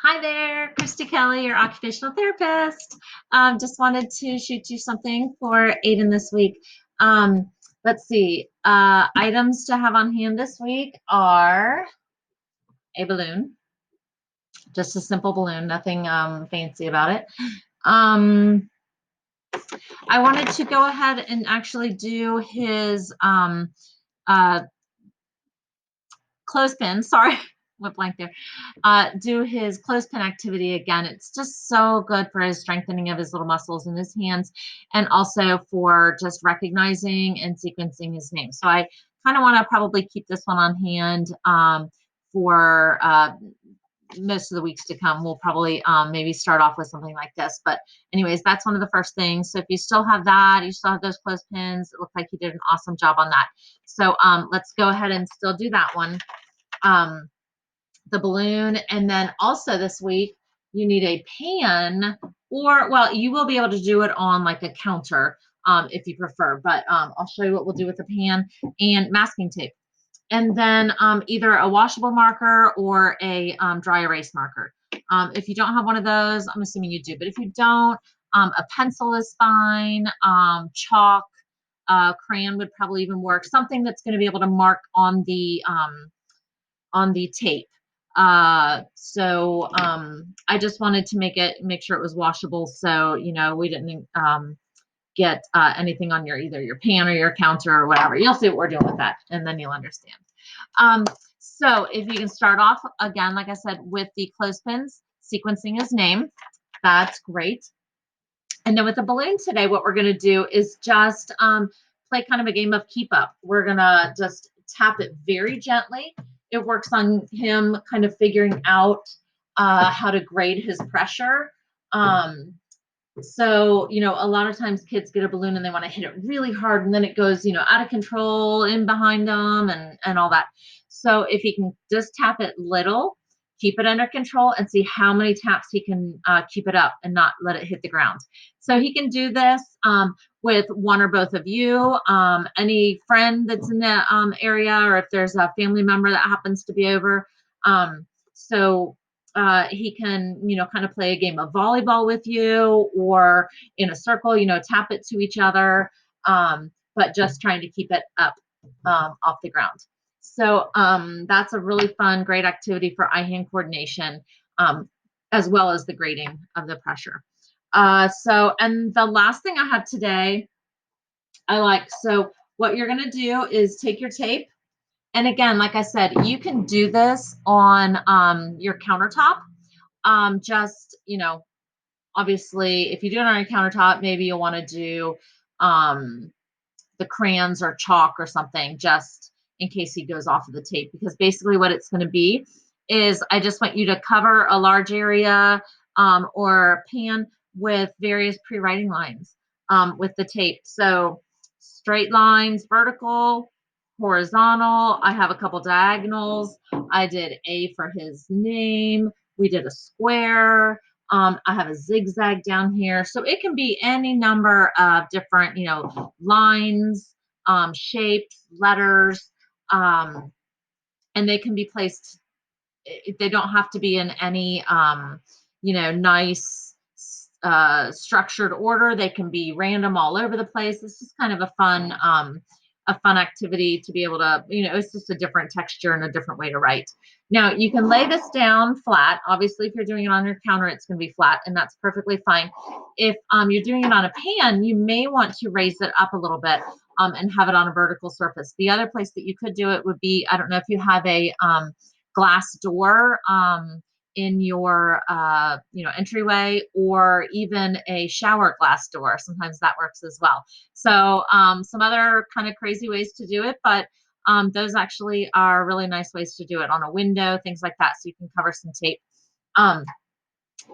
Hi there, Christy Kelly, your occupational therapist. Just wanted to shoot you something for Aiden this week. Let's see. Items to have on hand this week are a balloon, just a simple balloon, nothing fancy about it. I wanted to go ahead and actually do his clothespin. Sorry, went blank there. Do his clothespin activity again. It's just so good for his strengthening of his little muscles in his hands, and also for just recognizing and sequencing his name. So I kind of want to probably keep this one on hand for most of the weeks to come. We'll probably maybe start off with something like this. But anyways, that's one of the first things. So if you still have that, you still have those clothespins, it looks like you did an awesome job on that. So let's go ahead and still do that one. The balloon. And then also this week, you need a pan, or, well, you will be able to do it on like a counter if you prefer, but I'll show you what we'll do with the pan and masking tape. And then either a washable marker or a dry erase marker. If you don't have one of those, I'm assuming you do, but if you don't, a pencil is fine. Chalk, crayon would probably even work. Something that's going to be able to mark on the tape. I just wanted to make sure it was washable, so we didn't get anything on either your pan or your counter or whatever. You'll see what we're doing with that, and then you'll understand. So if you can start off again, like I said, with the clothespins, sequencing his name, that's great. And then with the balloon today, what we're going to do is just play kind of a game of keep up. We're going to just tap it very gently. It works on him kind of figuring out how to grade his pressure. So, a lot of times kids get a balloon and they want to hit it really hard, and then it goes, out of control in behind them and all that. So if he can just tap it little, keep it under control, and see how many taps he can keep it up and not let it hit the ground. So he can do this with one or both of you, any friend that's in the area, or if there's a family member that happens to be over. He can, kind of play a game of volleyball with you, or in a circle, tap it to each other, but just trying to keep it up off the ground. So that's a really fun, great activity for eye-hand coordination, as well as the grading of the pressure. And the last thing I have today, so what you're going to do is take your tape. And again, like I said, you can do this on your countertop. Obviously, if you do it on your countertop, maybe you'll want to do the crayons or chalk or something, just in case he goes off of the tape. Because basically what it's going to be is, I just want you to cover a large area or pan with various pre-writing lines with the tape. So straight lines, vertical, horizontal. I have a couple diagonals. I did A for his name. We did a square. I have a zigzag down here. So it can be any number of different, lines, shapes, letters, and they can be placed. They don't have to be in any, nice structured order. They can be random all over the place. It's just kind of a fun activity to be able to, it's just a different texture and a different way to write. Now, you can lay this down flat. Obviously, if you're doing it on your counter, it's going to be flat, and that's perfectly fine. If you're doing it on a pan, you may want to raise it up a little bit and have it on a vertical surface. The other place that you could do it would be, I don't know if you have a glass door in your entryway, or even a shower glass door. Sometimes that works as well. So some other kind of crazy ways to do it, but those actually are really nice ways to do it, on a window, things like that, so you can cover some tape.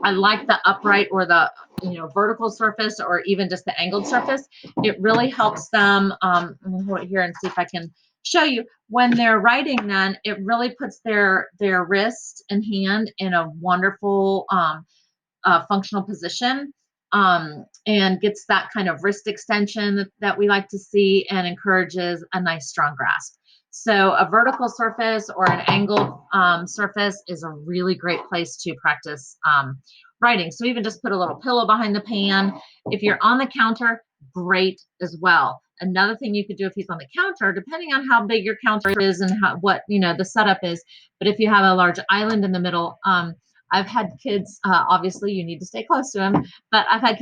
I like the upright or the vertical surface, or even just the angled surface. It really helps them. Let me hold it here and see if I can show you. When they're writing, then it really puts their wrist and hand in a wonderful functional position, and gets that kind of wrist extension that we like to see, and encourages a nice strong grasp. So a vertical surface or an angled surface is a really great place to practice writing. So even just put a little pillow behind the pan. If you're on the counter, great as well. Another thing you could do if he's on the counter, depending on how big your counter is and what the setup is, but if you have a large island in the middle, I've had kids. Obviously, you need to stay close to him, but I've had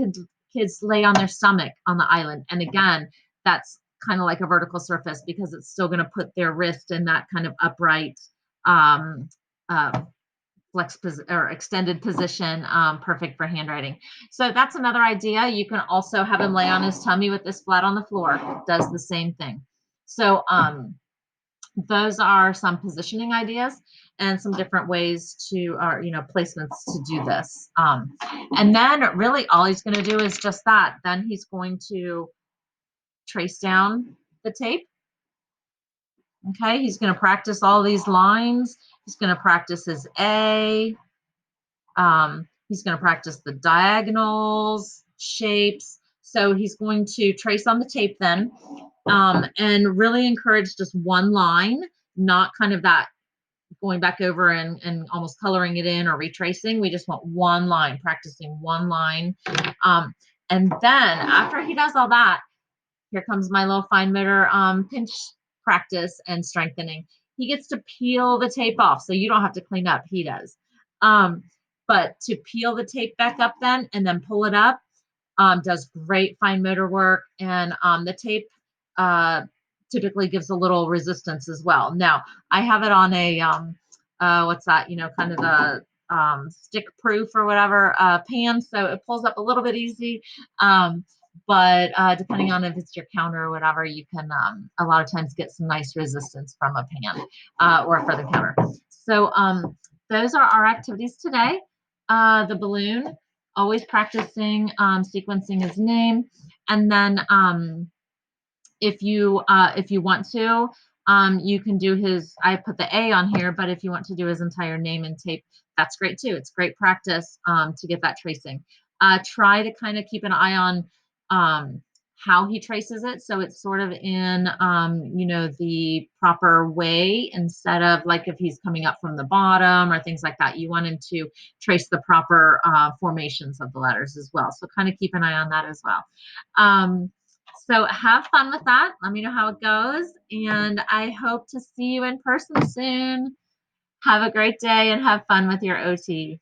kids lay on their stomach on the island, and again, that's kind of like a vertical surface because it's still going to put their wrist in that kind of upright um, uh, or extended position, perfect for handwriting. So that's another idea. You can also have him lay on his tummy with this flat on the floor. It does the same thing. So those are some positioning ideas and some different ways to, or placements to do this. And then really all he's going to do is just that. Then he's going to trace down the tape. Okay, he's going to practice all these lines. He's going to practice his A. He's going to practice the diagonals, shapes. So he's going to trace on the tape then, and really encourage just one line, not kind of that going back over and almost coloring it in or retracing. We just want one line, practicing one line. And then after he does all that, here comes my little fine motor pinch practice and strengthening. He gets to peel the tape off, so you don't have to clean up. He does. But to peel the tape back up then and then pull it up does great fine motor work. And the tape typically gives a little resistance as well. Now, I have it on a, what's that, kind of the stick proof or whatever pan, so it pulls up a little bit easy. But depending on if it's your counter or whatever, you can a lot of times get some nice resistance from a pan or for the counter. So those are our activities today. The balloon, always practicing sequencing his name, and then if you want to, you can do his. I put the A on here, but if you want to do his entire name and tape, that's great too. It's great practice to get that tracing. Try to kind of keep an eye on how he traces it, so it's sort of in the proper way, instead of like if he's coming up from the bottom or things like that. You want him to trace the proper formations of the letters as well. So kind of keep an eye on that as well. So have fun with that. Let me know how it goes. And I hope to see you in person soon. Have a great day and have fun with your OT.